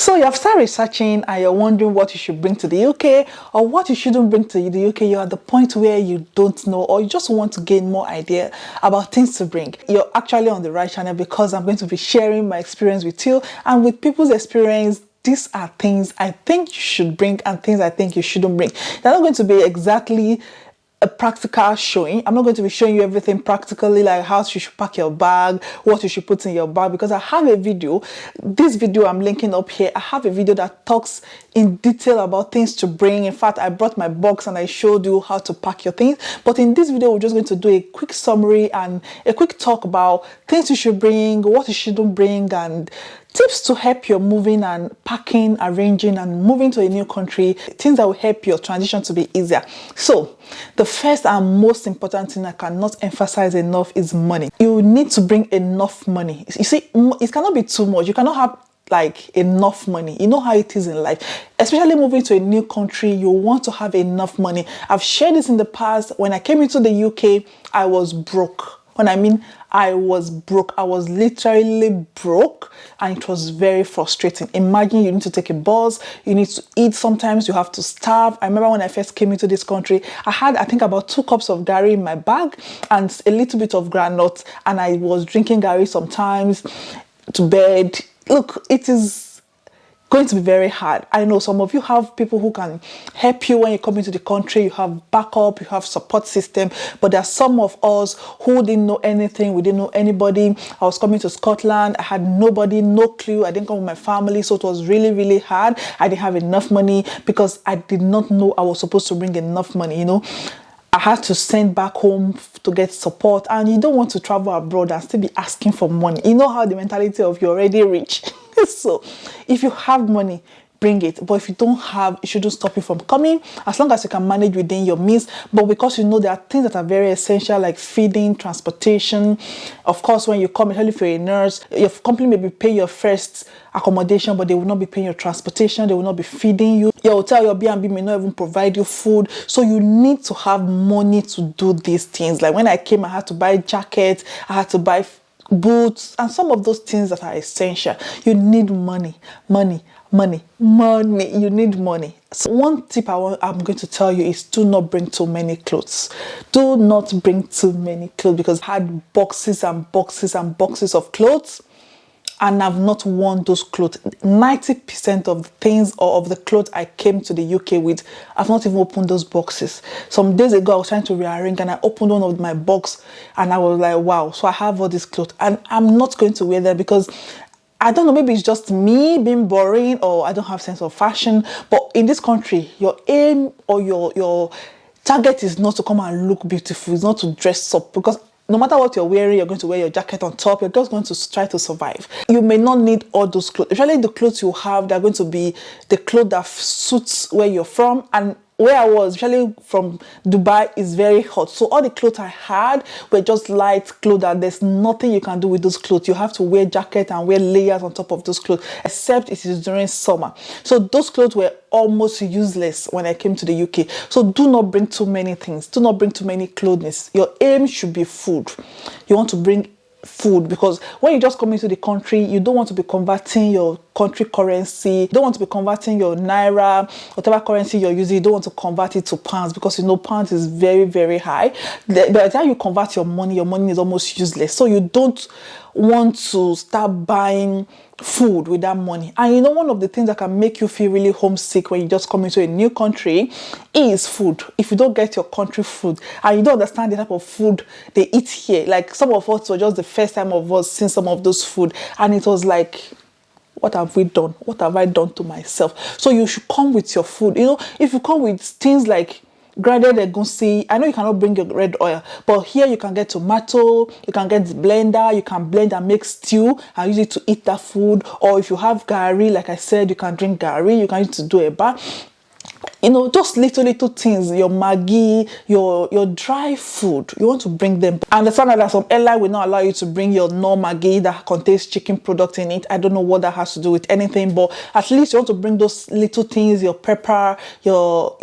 So you have started researching and you're wondering what you should bring to the UK or what you shouldn't bring to the UK. You're at the point where you don't know, or you just want to gain more idea about things to bring. You're actually on the right channel, because I'm going to be sharing my experience with you, and with people's experience, these are things I think you should bring and things I think you shouldn't bring. They're not going to be exactly a practical showing. I'm not going to be showing you everything practically, like how you should pack your bag, what you should put in your bag, because I have a video. This video I'm linking up here, I have a video that talks in detail about things to bring. In fact, I brought my box and I showed you how to pack your things. But in this video, we're just going to do a quick summary and a quick talk about things you should bring, what you shouldn't bring, and tips to help your moving and packing, arranging and moving to a new country, things that will help your transition to be easier. So the first and most important thing I cannot emphasize enough is money. You need to bring enough money. You see, it cannot be too much. You cannot have like enough money. You know how it is in life, especially moving to a new country. You want to have enough money. I've shared this in the past. When I came into the UK, I was broke. When I mean I was broke, I was literally broke, and it was very frustrating. Imagine you need to take a bus, you need to eat, sometimes you have to starve. I remember when I first came into this country, I had, I think, about 2 cups of gari in my bag and a little bit of groundnut, and I was drinking gari sometimes to bed. Look, it is going to be very hard. I know some of you have people who can help you when you come into the country. You have backup, you have support system, but there are some of us who didn't know anything. We didn't know anybody. I was coming to Scotland. I had nobody, no clue. I didn't come with my family, so it was really, really hard. I didn't have enough money because I did not know I was supposed to bring enough money, you know. I had to send back home to get support, and you don't want to travel abroad and still be asking for money. You know how the mentality of you're already rich. So if you have money, bring it. But if you don't have, it shouldn't stop you from coming, as long as you can manage within your means. But because you know there are things that are very essential, like feeding, transportation. Of course, when you come, especially if you're a nurse, your company may be paying your first accommodation, but they will not be paying your transportation. They will not be feeding you. Your hotel, your B&B may not even provide you food. So you need to have money to do these things. Like when I came, I had to buy jackets, I had to buy boots, and some of those things that are essential. You need money, money, money, money. You need money. So one tip I'm going to tell you is do not bring too many clothes. Do not bring too many clothes, because I had boxes and boxes and boxes of clothes, and I've not worn those clothes. 90% of the things or of the clothes I came to the UK with, I've not even opened those boxes. Some days ago, I was trying to rearrange and I opened one of my box and I was like, wow, so I have all these clothes and I'm not going to wear them because I don't know, maybe it's just me being boring or I don't have sense of fashion. But in this country, your aim or your target is not to come and look beautiful. It's not to dress up, because no matter what you're wearing, you're going to wear your jacket on top. You're just going to try to survive. You may not need all those clothes. Usually the clothes you have, they're going to be the clothes that suits where you're from. And where I was, especially from Dubai, is very hot. So all the clothes I had were just light clothes, and there's nothing you can do with those clothes. You have to wear jacket and wear layers on top of those clothes, except it is during summer. So those clothes were almost useless when I came to the UK. So do not bring too many things. Do not bring too many clothes. Your aim should be food. You want to bring food, because when you just come into the country, you don't want to be converting your country currency, you don't want to be converting your naira, whatever currency you're using, you don't want to convert it to pounds, because you know pounds is very, very high. By the time you convert your money is almost useless. So you don't want to start buying food with that money. And you know, one of the things that can make you feel really homesick when you just come into a new country is food. If you don't get your country food and you don't understand the type of food they eat here, like some of us were just the first time of us seeing some of those food, and it was like, what have we done? What have I done to myself? So you should come with your food. You know, if you come with things like grounded egusi, I know you cannot bring your red oil, but here you can get tomato, you can get the blender, you can blend and make stew and use it to eat that food. Or if you have gari, like I said, you can drink gari, you can use it to do a bath. You know, just little things, your Maggi, your dry food, you want to bring them. I understand that some airline will not allow you to bring your non-Maggi that contains chicken product in it. I don't know what that has to do with anything, but at least you want to bring those little things, your pepper, your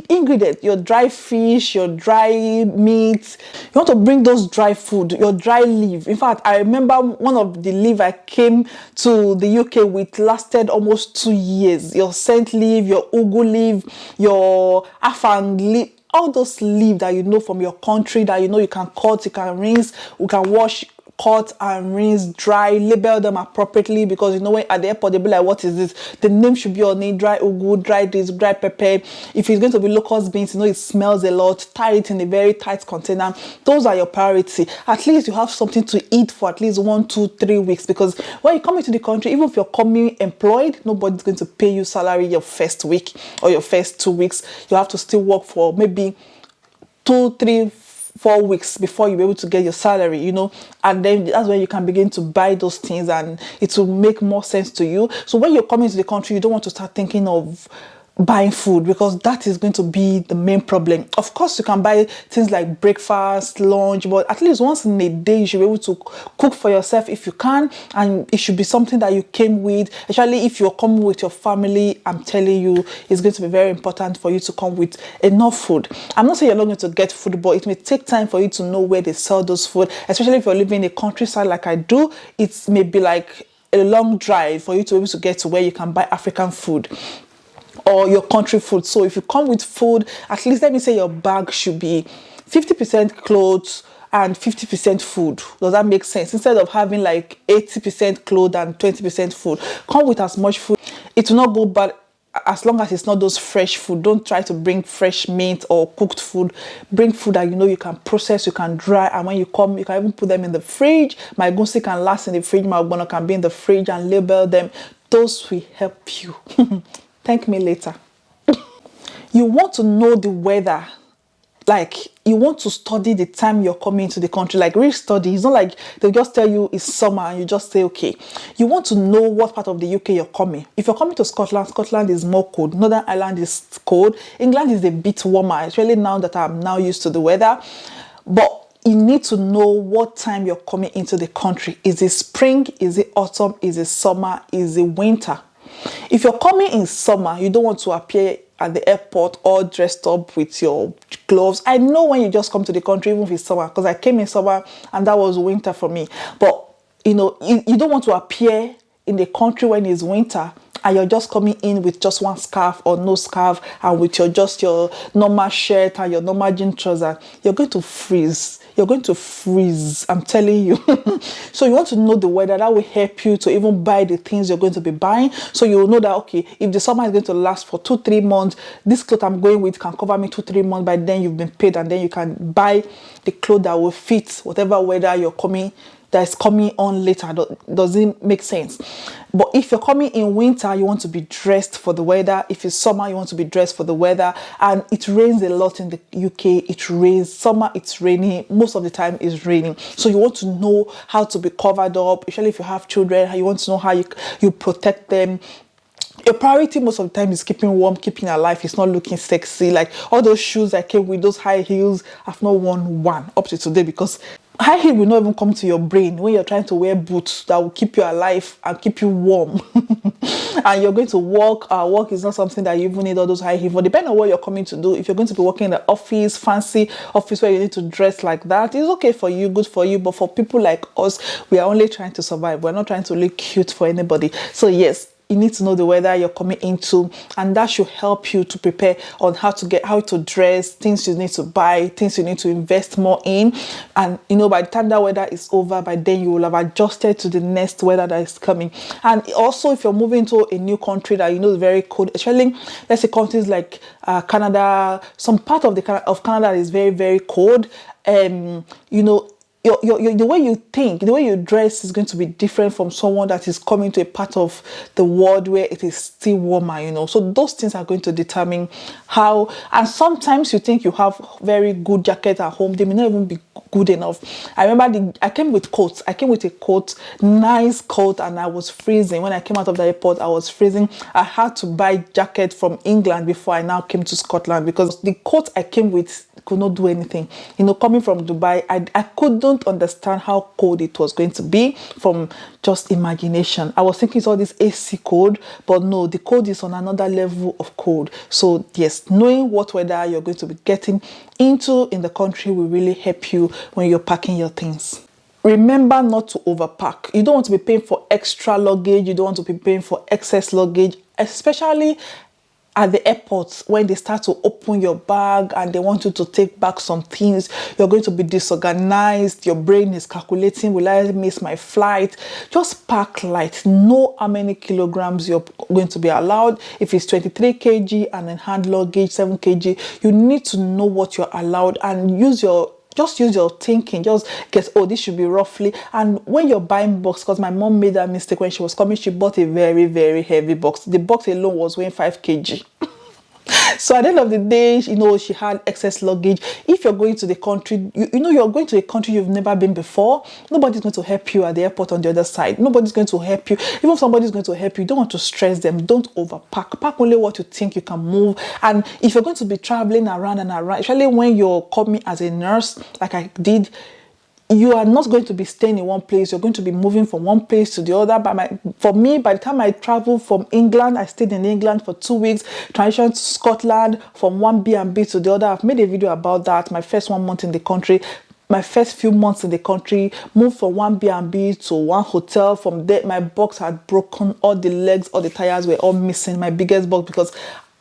ingredient, your dry fish, your dry meat. You want to bring those dry food, your dry leaf. In fact, I remember one of the leaf I came to the UK with lasted almost 2 years. Your scent leaf, your ugu leaf, your afang leaf, all those leaves that you know from your country that you know you can cut, you can rinse, you can wash, cut and rinse, dry, label them appropriately, because you know when at the airport they'll be like, what is this? The name should be on it: dry ugu, dry this, dry pepper. If it's going to be locust beans, you know it smells a lot. Tie it in a very tight container. Those are your priority. At least you have something to eat for at least 1, 2, 3 weeks, because when you come into the country, even if you're coming employed, nobody's going to pay you salary your first week or your first 2 weeks. You have to still work for maybe 2, 3, 4 weeks before you're able to get your salary, you know, and then that's when you can begin to buy those things and it will make more sense to you. So when you're coming to the country, you don't want to start thinking of buying food, because that is going to be the main problem. Of course, you can buy things like breakfast, lunch, but at least once in a day you should be able to cook for yourself if you can, and it should be something that you came with. Especially if you're coming with your family, I'm telling you, it's going to be very important for you to come with enough food. I'm not saying you're not going to get food, but it may take time for you to know where they sell those food, especially if you're living in a countryside like I do. It may be like a long drive for you to be able to get to where you can buy African food or your country food. So if you come with food, at least let me say your bag should be 50% clothes and 50% food. Does that make sense? Instead of having like 80% clothes and 20% food, come with as much food. It will not go bad as long as it's not those fresh food. Don't try to bring fresh meat or cooked food. Bring food that you know you can process, you can dry, and when you come, you can even put them in the fridge. My goosey can last in the fridge, my ogbono can be in the fridge, and label them. Those will help you. Thank me later. You want to know the weather. Like, you want to study the time you're coming into the country, like real study. It's not like they'll just tell you it's summer and you just say, okay. You want to know what part of the UK you're coming. If you're coming to Scotland, Scotland is more cold. Northern Ireland is cold. England is a bit warmer, especially now that I'm now used to the weather. But you need to know what time you're coming into the country. Is it spring? Is it autumn? Is it summer? Is it winter? If you're coming in summer, you don't want to appear at the airport all dressed up with your gloves. I know when you just come to the country, even if it's summer, because I came in summer and that was winter for me. But you know, you don't want to appear in the country when it's winter and you're just coming in with just one scarf or no scarf and with your normal shirt and your normal jean trouser. You're going to freeze. You're going to freeze, I'm telling you. So you want to know the weather. That will help you to even buy the things you're going to be buying. So you will know that, okay, if the summer is going to last for 2-3 months, this clothes I'm going with can cover me 2-3 months. By then you've been paid, and then you can buy the clothes that will fit whatever weather you're coming that is coming on later. Doesn't make sense. But if you're coming in winter, you want to be dressed for the weather. If it's summer, you want to be dressed for the weather. And it rains a lot in the UK. It rains. Summer, it's raining. Most of the time, it's raining. So you want to know how to be covered up, especially if you have children. You want to know how you protect them. Your priority most of the time is keeping warm, keeping alive. It's not looking sexy. Like all those shoes I came with, those high heels, I've not worn one up to today, because high heel will not even come to your brain when you're trying to wear boots that will keep you alive and keep you warm. And you're going to walk. Work is not something that you even need all those high heels for. Depending on what you're coming to do. If you're going to be working in the office, fancy office where you need to dress like that, it's okay for you, good for you. But for people like us, we are only trying to survive. We're not trying to look cute for anybody. So yes, you need to know the weather you're coming into, and that should help you to prepare on how to dress, things you need to buy, things you need to invest more in. And you know, by the time that weather is over, by then you will have adjusted to the next weather that is coming. And also, if you're moving to a new country that you know is very cold, especially let's say countries like Canada, some part of Canada is very, very cold. You know, the way you think, the way you dress is going to be different from someone that is coming to a part of the world where it is still warmer, So those things are going to determine how, and sometimes you think you have very good jacket at home, they may not even be good enough. I remember I came with coats. I came with a coat, nice coat, and I was freezing. When I came out of the airport, I was freezing. I had to buy jacket from England before I now came to Scotland, because the coat I came with could not do anything. Coming from Dubai, I couldn't understand how cold it was going to be from just imagination. I was thinking it's all this AC cold, but no, the cold is on another level of cold. So yes, knowing what weather you're going to be getting into in the country will really help you when you're packing your things. Remember not to overpack. You don't want to be paying for extra luggage. You don't want to be paying for excess luggage, especially at the airports. When they start to open your bag and they want you to take back some things, you're going to be disorganized. Your brain is calculating, will I miss my flight? Just pack light. Know how many kilograms you're going to be allowed. If it's 23 kg and then hand luggage 7 kg, you need to know what you're allowed and use your thinking. Just guess, oh, this should be roughly. And when you're buying box, because my mom made that mistake when she was coming, she bought a very, very heavy box. The box alone was weighing 5 kg. So at the end of the day, she had excess luggage. If you're going to the country, you're going to a country you've never been before, nobody's going to help you at the airport on the other side. Nobody's going to help you. Even if somebody's going to help you, you don't want to stress them. Don't overpack. Pack only what you think you can move. And if you're going to be traveling around and around, especially when you're coming as a nurse, like I did, you are not going to be staying in one place. You're going to be moving from one place to the other. For me, by the time I traveled from England, I stayed in England for 2 weeks, transitioned to Scotland from one B&B to the other. I've made a video about that. My first 1 month in the country, my first few months in the country, moved from one B&B to one hotel. From there, my box had broken. All the legs, all the tires were all missing. My biggest box, because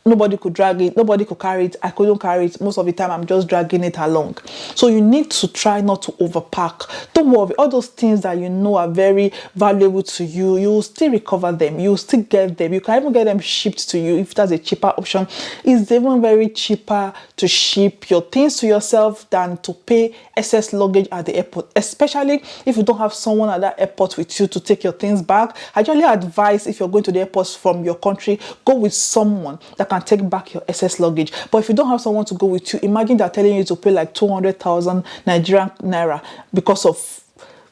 nobody could drag it, nobody could carry it. I couldn't carry it. Most of the time, I'm just dragging it along. So you need to try not to overpack. Don't worry, all those things that are very valuable to you, you will still recover them. You will still get them. You can even get them shipped to you if that's a cheaper option. It's even very cheaper to ship your things to yourself than to pay excess luggage at the airport, especially if you don't have someone at that airport with you to take your things back. I generally advise, if you're going to the airports from your country, go with someone that can take back your excess luggage. But if you don't have someone to go with you, imagine they're telling you to pay like 200,000 Nigerian naira because of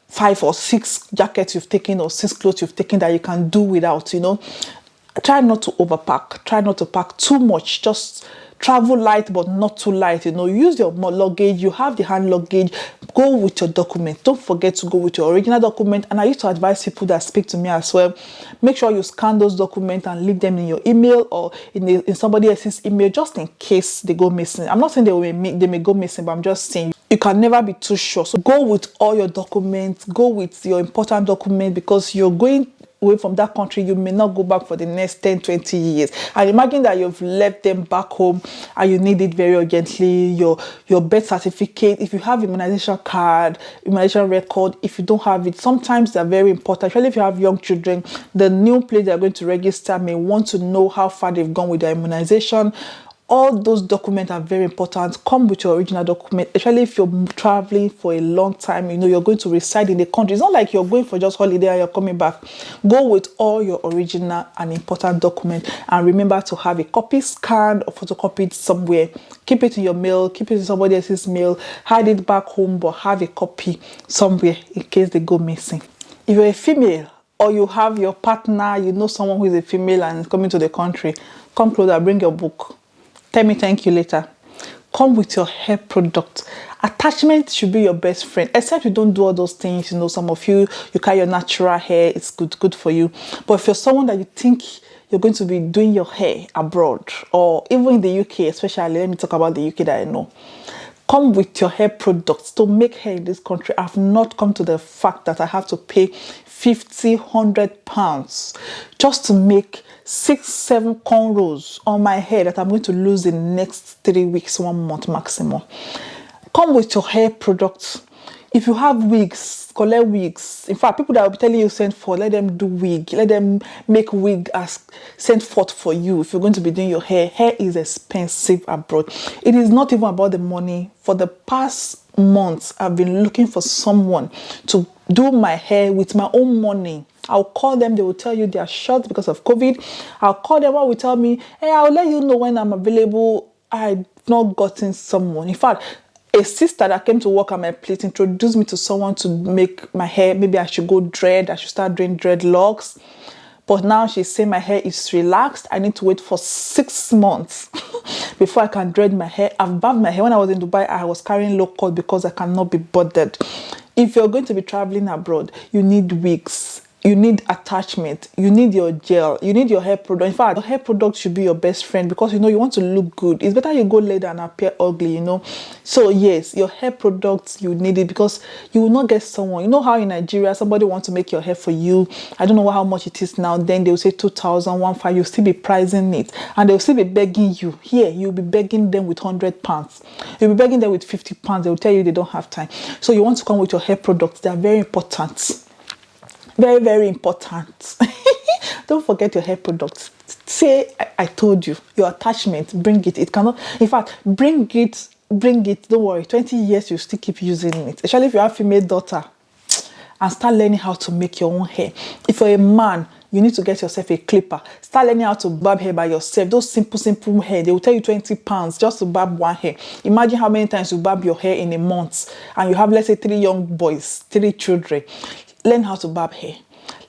5 or 6 jackets you've taken or 6 clothes you've taken that you can do without. Try not to overpack. Try not to pack too much. Just travel light, but not too light. Use your luggage. You have the hand luggage. Go with your document. Don't forget to go with your original document. And I used to advise people that speak to me as well, make sure you scan those documents and leave them in your email or in somebody else's email, just in case they go missing. I'm not saying they may go missing, but I'm just saying you can never be too sure. So go with all your documents. Go with your important document, because you're going away from that country. You may not go back for the next 10-20 years, and imagine that you've left them back home and you need it very urgently. Your birth certificate, if you have immunization card, immunization record, if you don't have it, sometimes they're very important, especially if you have young children. The new place they're going to register may want to know how far they've gone with their immunization. All those documents are very important. Come with your original document, especially if you're traveling for a long time. You're going to reside in the country. It's not like you're going for just holiday and you're coming back. Go with all your original and important documents, and remember to have a copy scanned or photocopied somewhere. Keep it in your mail, keep it in somebody else's mail, hide it back home, but have a copy somewhere in case they go missing. If you're a female or you have your partner, someone who is a female and is coming to the country, come closer, bring your book. Tell me thank you later. Come with your hair product. Attachment should be your best friend, except you don't do all those things. Some of you carry your natural hair. It's good for you. But if you're someone that you think you're going to be doing your hair abroad, or even in the UK, especially, let me talk about the UK that I know. Come with your hair products to make hair in this country. I've not come to the fact that I have to pay 50, 100 pounds just to make 6-7 cornrows on my hair that I'm going to lose in the next 3 weeks, 1 month maximum. Come with your hair products. If you have wigs, collect wigs. In fact, people that will be telling you send for, let them do wig. Let them make wig as sent forth for you. If you're going to be doing your hair, hair is expensive abroad. It is not even about the money. For the past months I've been looking for someone to do my hair with my own money. I'll call them, they will tell you they are short because of COVID. I'll call them, one will tell me, hey, I'll let you know when I'm available. I've not gotten someone. In fact, a sister that came to work at my place introduced me to someone to make my hair. Maybe I should go dread, I should start doing dreadlocks. But now she's saying my hair is relaxed. I need to wait for 6 months before I can dread my hair. I've barbed my hair. When I was in Dubai, I was carrying low cut because I cannot be bothered. If you're going to be traveling abroad, you need wigs. You need attachment, you need your gel, you need your hair product. In fact, your hair product should be your best friend because you want to look good. It's better you go late than appear ugly, So yes, your hair products, you need it because you will not get someone. You know how in Nigeria, somebody wants to make your hair for you. I don't know how much it is now. Then they'll say 2,000, 1,500. You'll still be pricing it. And they'll still be begging you. Here, you'll be begging them with £100. You'll be begging them with £50. They'll tell you they don't have time. So you want to come with your hair products. They are very important. Very, very important. Don't forget your hair products. Say, I told you, your attachment, bring it. It cannot, in fact, bring it. Don't worry, 20 years, you still keep using it. Especially if you have a female daughter. And start learning how to make your own hair. If you're a man, you need to get yourself a clipper. Start learning how to barb hair by yourself. Those simple hair, they will tell you £20 just to barb one hair. Imagine how many times you barb your hair in a month. And you have, let's say, 3 young boys, 3 children. Learn how to barb hair.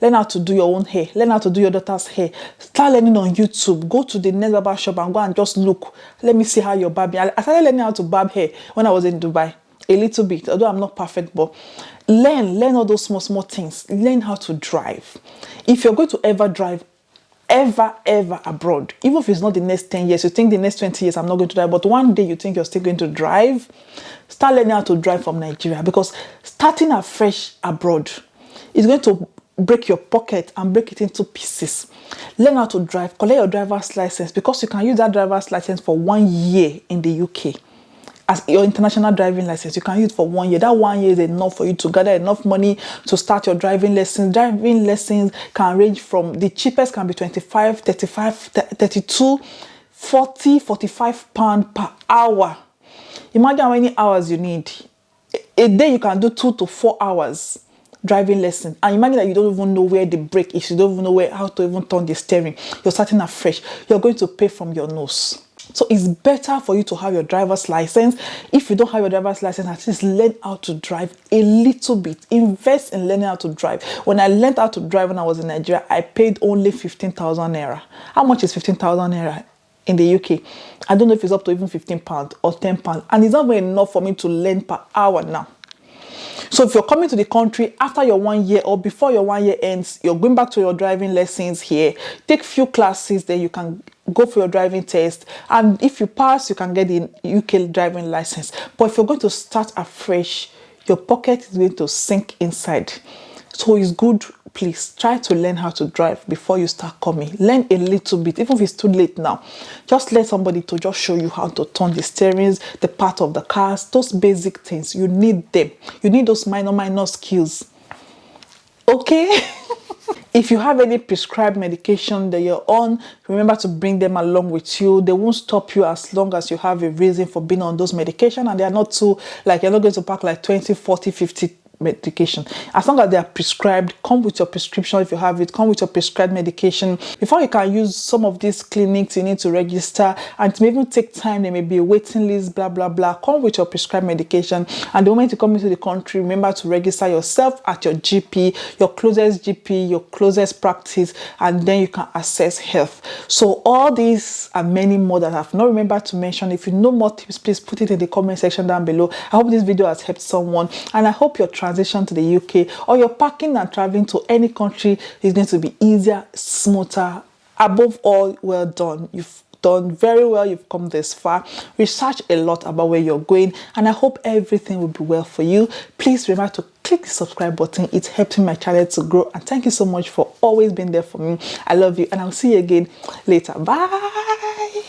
Learn how to do your own hair. Learn how to do your daughter's hair. Start learning on YouTube. Go to the next barber shop and go and just look. Let me see how you're barbing. I started learning how to barb hair when I was in Dubai. A little bit, although I'm not perfect, but learn all those small things. Learn how to drive. If you're going to ever drive, ever abroad, even if it's not the next 10 years, you think the next 20 years I'm not going to drive, but one day you think you're still going to drive, start learning how to drive from Nigeria, because starting afresh abroad is going to break your pocket and break it into pieces. Learn how to drive, collect your driver's license, because you can use that driver's license for 1 year in the UK. As your international driving license, you can use it for 1 year. That 1 year is enough for you to gather enough money to start your driving lessons. Driving lessons can range from, the cheapest can be 25, 35, 32, 40, 45 pounds per hour. Imagine how many hours you need. A day you can do 2 to 4 hours driving lesson. And imagine that you don't even know where the brake is. You don't even know how to even turn the steering. You're starting afresh. You're going to pay from your nose. So it's better for you to have your driver's license. If you don't have your driver's license, at least learn how to drive a little bit. Invest in learning how to drive. When I learned how to drive when I was in Nigeria, I paid only 15,000 naira. How much is 15,000 naira in the UK? I don't know if it's up to even £15 or £10. And it's not even enough for me to learn per hour now. So if you're coming to the country after your 1 year or before your 1 year ends, you're going back to your driving lessons here. Take few classes, then you can go for your driving test. And if you pass, you can get the UK driving license. But if you're going to start afresh, your pocket is going to sink inside. So it's good, please try to learn how to drive before you start coming. Learn a little bit, even if it's too late now. Just let somebody to just show you how to turn the steerings, the part of the cars, those basic things. You need them. You need those minor skills. Okay? If you have any prescribed medication that you're on, remember to bring them along with you. They won't stop you as long as you have a reason for being on those medication, and they are not too, like, you're not going to pack like 20, 40, 50 medication. As long as they are prescribed, come with your prescription. If you have it, come with your prescribed medication. Before you can use some of these clinics, you need to register, and it may even take time. There may be a waiting list, blah blah blah. Come with your prescribed medication, and the moment you come into the country, remember to register yourself at your GP, your closest GP, your closest practice, and then you can access health. So all these and many more that I've not remembered to mention. If you know more tips, please put it in the comment section down below. I hope this video has helped someone, and I hope your transition to the UK or your packing and traveling to any country is going to be easier, smoother. Above all, well done. You've done very well. You've come this far. Research a lot about where you're going, and I hope everything will be well for you. Please remember to click the subscribe button. It's helping my channel to grow, and thank you so much for always being there for me. I love you, and I'll see you again later. Bye.